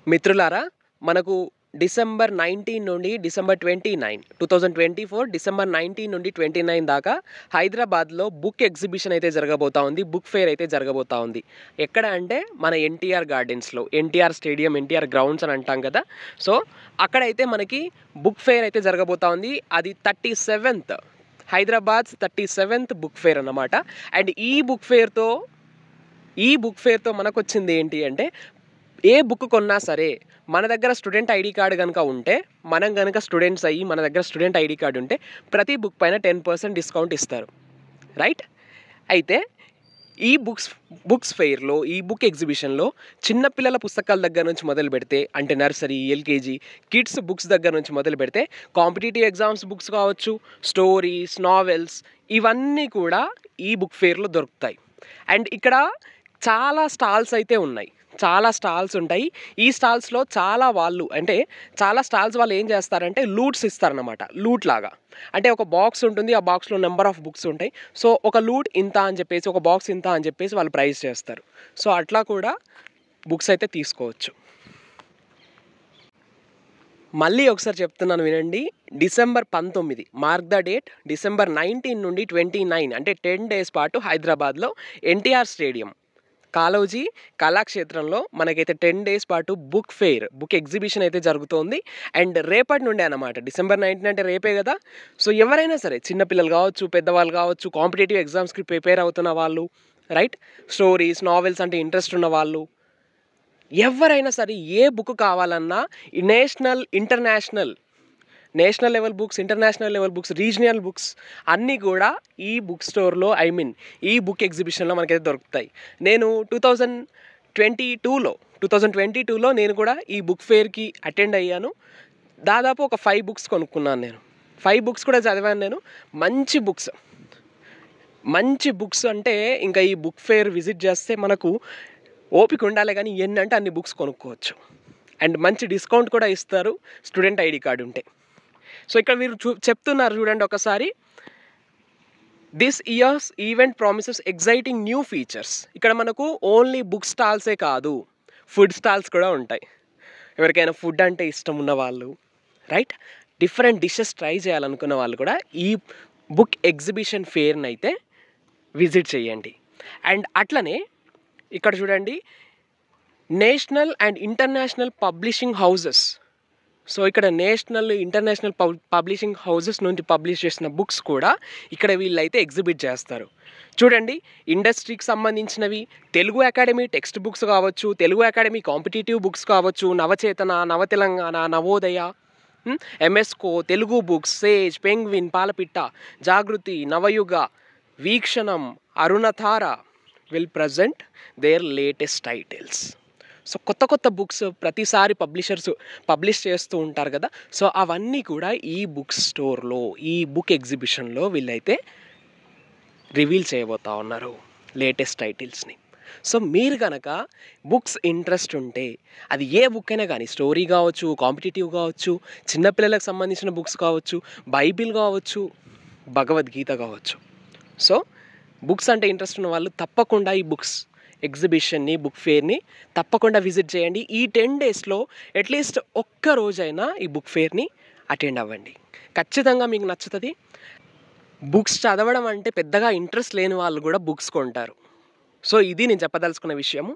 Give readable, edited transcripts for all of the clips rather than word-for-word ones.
మిత్రులారా, మనకు డిసెంబర్ 19 నుండి డిసెంబర్ 29 2024 డిసెంబర్ 19 నుండి 29 దాకా హైదరాబాద్లో బుక్ ఎగ్జిబిషన్ అయితే జరగబోతా ఉంది. బుక్ ఫేర్ అయితే జరగబోతా ఉంది. ఎక్కడ అంటే మన ఎన్టీఆర్ గార్డెన్స్లో, ఎన్టీఆర్ స్టేడియం, ఎన్టీఆర్ గ్రౌండ్స్ అని అంటాం కదా. సో అక్కడైతే మనకి బుక్ ఫేర్ అయితే జరగబోతా ఉంది. అది 37th Hyderabad 37th book fair అన్నమాట. అండ్ ఈ బుక్ ఫేర్తో మనకు వచ్చింది ఏంటి అంటే, ఏ బుక్ కొన్నా సరే మన దగ్గర స్టూడెంట్ ఐడి కార్డు కనుక ఉంటే, మనం కనుక స్టూడెంట్స్ అయ్యి మన దగ్గర స్టూడెంట్ ఐడి కార్డు ఉంటే ప్రతి బుక్ పైన 10% డిస్కౌంట్ ఇస్తారు, రైట్? అయితే ఈ బుక్స్ ఫెయిర్లో, ఈ బుక్ ఎగ్జిబిషన్లో చిన్నపిల్లల పుస్తకాల దగ్గర నుంచి మొదలు పెడితే, అంటే నర్సరీ, ఎల్కేజీ, కిడ్స్ బుక్స్ దగ్గర నుంచి మొదలు పెడితే కాంపిటేటివ్ ఎగ్జామ్స్ బుక్స్ కావచ్చు, స్టోరీస్, నావెల్స్, ఇవన్నీ కూడా ఈ బుక్ ఫెయిర్లో దొరుకుతాయి. అండ్ ఇక్కడ చాలా స్టాల్స్ అయితే ఉన్నాయి, చాలా స్టాల్స్ ఉంటాయి. ఈ స్టాల్స్లో చాలా స్టాల్స్ వాళ్ళు ఏం చేస్తారంటే లూట్స్ ఇస్తారనమాట. లూట్ లాగా అంటే ఒక బాక్స్ ఉంటుంది, ఆ బాక్స్లో నెంబర్ ఆఫ్ బుక్స్ ఉంటాయి. సో ఒక లూట్ ఇంత అని చెప్పేసి, ఒక బాక్స్ ఇంత అని చెప్పేసి వాళ్ళు ప్రైస్ చేస్తారు. సో అట్లా కూడా బుక్స్ అయితే తీసుకోవచ్చు. మళ్ళీ ఒకసారి చెప్తున్నాను వినండి. December 19, mark the date, December 19 నుండి 29 అంటే 10 days పాటు హైదరాబాద్లో ఎన్టీఆర్ స్టేడియం, కాళోజీ కళాక్షేత్రంలో మనకైతే 10 days పాటు బుక్ ఎగ్జిబిషన్ అయితే జరుగుతోంది. అండ్ రేపటి నుండే అన్నమాట. డిసెంబర్ 19 అంటే రేపే కదా. సో ఎవరైనా సరే, చిన్నపిల్లలు కావచ్చు, పెద్దవాళ్ళు కావచ్చు, కాంపిటేటివ్ ఎగ్జామ్స్కి ప్రిపేర్ అవుతున్న వాళ్ళు, రైట్, స్టోరీస్, నావెల్స్ అంటే ఇంట్రెస్ట్ ఉన్న వాళ్ళు, ఎవరైనా సరే ఏ బుక్ కావాలన్నా national level books, international level books, regional books అన్నీ కూడా ఈ బుక్ స్టోర్లో, ఈ బుక్ ఎగ్జిబిషన్లో మనకైతే దొరుకుతాయి. నేను 2022లో నేను కూడా ఈ బుక్ ఫేర్కి అటెండ్ అయ్యాను. దాదాపు ఒక 5 books కొనుక్కున్నాను. నేను 5 books కూడా చదివాను. నేను మంచి బుక్స్ అంటే ఇంకా ఈ బుక్ ఫేర్ విజిట్ చేస్తే మనకు ఓపిక ఉండాలి, కానీ ఎన్నంటే అన్ని బుక్స్ కొనుక్కోవచ్చు. అండ్ మంచి డిస్కౌంట్ కూడా ఇస్తారు స్టూడెంట్ ఐడి కార్డు ఉంటే. సో ఇక్కడ మీరు చెప్తున్నారు చూడండి ఒకసారి, this years event promises exciting new features. ఇక్కడ మనకు ఓన్లీ బుక్ స్టాల్సే కాదు, ఫుడ్ స్టాల్స్ కూడా ఉంటాయి. ఎవరికైనా ఫుడ్ అంటే ఇష్టం ఉన్న వాళ్ళు, రైట్, డిఫరెంట్ డిషెస్ ట్రై చేయాలనుకున్న వాళ్ళు కూడా ఈ బుక్ ఎగ్జిబిషన్ ఫేర్ని అయితే విజిట్ చేయండి. అండ్ అట్లనే ఇక్కడ చూడండి, national and international publishing houses. So ఇక్కడ నేషనల్, ఇంటర్నేషనల్ పబ్లిషింగ్ హౌజెస్ నుంచి పబ్లిష్ చేసిన బుక్స్ కూడా ఇక్కడ వీళ్ళైతే ఎగ్జిబిట్ చేస్తారు. చూడండి, ఇండస్ట్రీకి సంబంధించినవి, తెలుగు అకాడమీ టెక్స్ట్ బుక్స్ కావచ్చు, తెలుగు అకాడమీ కాంపిటేటివ్ బుక్స్ కావచ్చు, Navachetana, Navatelangana, Navodaya, Emesco, Telugu books, Sage, Penguin, Palapitta, Jagruthi, Navayuga, Veekshanam, Arunadhara will present their latest titles. So కొత్త బుక్స్ ప్రతిసారి పబ్లిష్ చేస్తూ ఉంటారు కదా. సో అవన్నీ కూడా ఈ బుక్ స్టోర్లో, ఈ బుక్ ఎగ్జిబిషన్లో వీళ్ళైతే రివీల్ చేయబోతా ఉన్నారు లేటెస్ట్ టైటిల్స్ని. సో మీరు కనుక బుక్స్ ఇంట్రెస్ట్ ఉంటే, అది ఏ బుక్ అయినా కానీ, స్టోరీ కావచ్చు, కాంపిటేటివ్ కావచ్చు, చిన్నపిల్లలకు సంబంధించిన బుక్స్ కావచ్చు, బైబిల్ కావచ్చు, భగవద్గీత కావచ్చు. సో బుక్స్ అంటే ఇంట్రెస్ట్ ఉన్న వాళ్ళు తప్పకుండా ఈ బుక్స్ ఎగ్జిబిషన్ని, బుక్ ఫేర్ని తప్పకుండా విజిట్ చేయండి. ఈ 10 daysలో అట్లీస్ట్ ఒక్క రోజైనా ఈ బుక్ ఫేర్ని అటెండ్ అవ్వండి. ఖచ్చితంగా మీకు నచ్చుతుంది. బుక్స్ చదవడం అంటే పెద్దగా ఇంట్రెస్ట్ లేని వాళ్ళు కూడా బుక్స్ కొంటారు. సో ఇది నేను చెప్పదలుచుకున్న విషయము.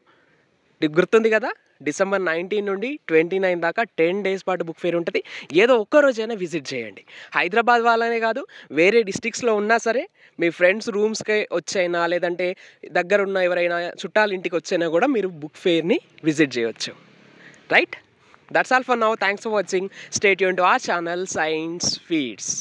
గుర్తుంది కదా, డిసెంబర్ 19 నుండి 29 దాకా 10 days పాటు బుక్ ఫేర్ ఉంటుంది. ఏదో ఒక్క రోజైనా విజిట్ చేయండి. హైదరాబాద్ వాళ్ళనే కాదు, వేరే డిస్ట్రిక్ట్స్లో ఉన్నా సరే, మీ ఫ్రెండ్స్ రూమ్స్కి వచ్చైనా, లేదంటే దగ్గరున్న ఎవరైనా చుట్టాల ఇంటికి వచ్చైనా కూడా మీరు బుక్ ఫేర్ని విజిట్ చేయవచ్చు, right? That's all for now. Thanks for watching. Stay tuned to our channel science feeds.